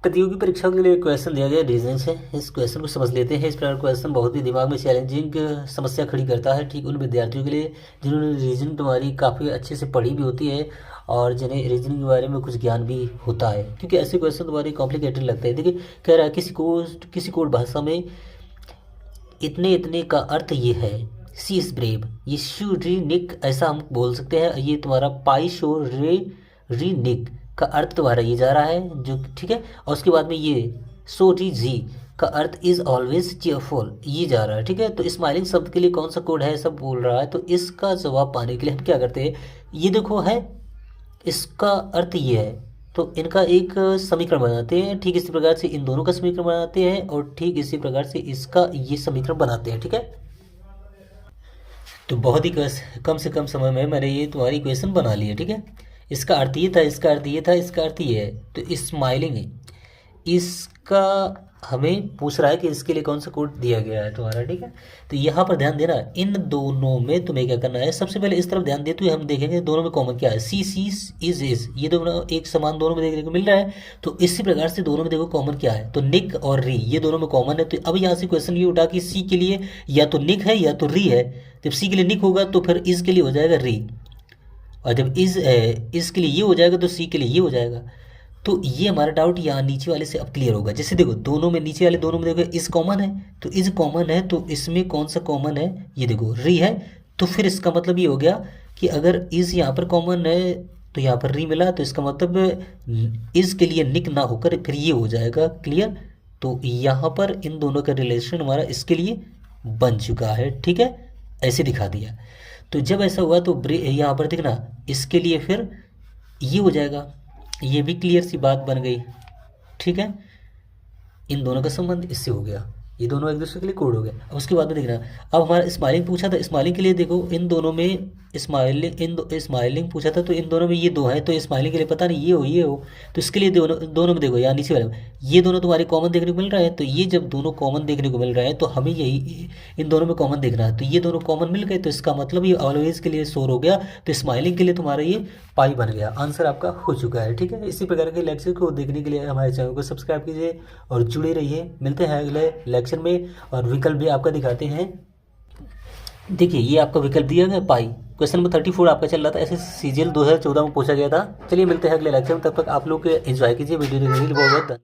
प्रतियोगी परीक्षाओं के लिए क्वेश्चन दिया गया रीजन से। इस क्वेश्चन को समझ लेते हैं। इस प्रकार क्वेश्चन बहुत ही दिमाग में चैलेंजिंग समस्या खड़ी करता है, ठीक उन विद्यार्थियों के लिए जिन्होंने रीजनिंग तुम्हारी काफ़ी अच्छे से पढ़ी भी होती है और जिन्हें रीजनिंग के बारे में कुछ ज्ञान भी होता है, क्योंकि ऐसे क्वेश्चन तुम्हारे कॉम्प्लिकेटेड लगते हैं। देखिए कह रहा है किसी कोड भाषा में इतने इतने का अर्थ ये है, सी इज ब्रेव, ये शू री निक ऐसा हम बोल सकते हैं। ये तुम्हारा पाई शो रे री निक का अर्थ तुम्हारा ये जा रहा है जो, ठीक है। और उसके बाद में ये सो री जी का अर्थ इज ऑलवेज चीयरफुल, ये जा रहा है, ठीक है। तो स्माइलिंग शब्द के लिए कौन सा कोड है सब बोल रहा है। तो इसका जवाब पाने के लिए हम क्या करते हैं, ये देखो है इसका अर्थ ये है, तो इनका एक समीकरण बनाते हैं। ठीक इसी प्रकार से इन दोनों का समीकरण बनाते हैं और ठीक इसी प्रकार से इसका ये समीकरण बनाते हैं, ठीक है। तो बहुत ही कम से कम समय में मैंने ये तुम्हारी इक्वेशन बना ली है, ठीक है। इसका अर्थ ये था, इसका अर्थ ये था, इसका अर्थ ये है। तो स्माइलिंग इसका हमें पूछ रहा है कि इसके लिए कौन सा कोड दिया गया है तुम्हारा, ठीक है। तो यहाँ पर ध्यान देना, इन दोनों में तुम्हें क्या करना है, सबसे पहले इस तरफ ध्यान देते हुए हम देखेंगे दोनों में कॉमन क्या है। सी सी इज ये दोनों एक समान दोनों में देखने को मिल रहा है। तो इसी प्रकार से दोनों में देखो कॉमन क्या है, तो निक और री ये दोनों में कॉमन है। तो अब यहाँ से क्वेश्चन ये उठा कि सी के लिए या तो निक है या तो री है। जब सी के लिए निक होगा तो फिर इस के लिए हो जाएगा री, और जब इस के लिए ये हो जाएगा तो सी के लिए ये हो जाएगा। तो ये हमारा डाउट यहाँ नीचे वाले से अब क्लियर होगा। जैसे देखो दोनों में, नीचे वाले दोनों में देखो इस कॉमन है, तो इस कॉमन है, तो इसमें कौन सा कॉमन है, ये देखो री है। तो फिर इसका मतलब ये हो गया कि अगर इस यहाँ पर कॉमन है तो यहाँ पर री मिला, तो इसका मतलब इस के लिए निक ना होकर फिर ये हो जाएगा, क्लियर। तो यहाँ पर इन दोनों का रिलेशन हमारा इसके लिए बन चुका है, ठीक है, ऐसे दिखा दिया। तो जब ऐसा हुआ तो यहाँ पर देखना इसके लिए फिर ये हो जाएगा, ये भी क्लियर सी बात बन गई, ठीक है। इन दोनों का संबंध इससे हो गया, ये दोनों एक दूसरे के लिए कोड हो गया। अब उसके बाद में देखना, अब हमारा स्माइलिंग पूछा था, स्माइलिंग के लिए देखो इन दोनों में स्माइलिंग पूछा था, तो इन दोनों में ये दो है, तो स्माइलिंग के लिए पता नहीं ये हो। तो इसके लिए दोनों में देखो यहाँ नीचे वाले में ये दोनों तुम्हारे कॉमन देखने को मिल रहा है। तो ये जब दोनों कॉमन देखने को मिल रहा है तो हमें यही इन दोनों में कॉमन देखना है। तो ये दोनों कॉमन मिल गए, तो इसका मतलब ये ऑलवेज के लिए शोर हो गया। तो स्माइलिंग के लिए तुम्हारा ये पाई बन गया, आंसर आपका हो चुका है, ठीक है। इसी प्रकार के लेक्चर को देखने के लिए हमारे चैनल को सब्सक्राइब कीजिए और जुड़े रहिए। मिलते हैं अगले लेक्चर में और विकल्प भी आपका दिखाते हैं। देखिए ये आपका विकल्प दिया गया पाई, क्वेश्चन नंबर 34 आपका चल रहा था, ऐसे सीजीएल 2014 में पूछा गया था। चलिए मिलते हैं अगले लेक्चर में, तब तक आप लोग एंजॉय कीजिए वीडियो देखने के लिए। बहुत बहुत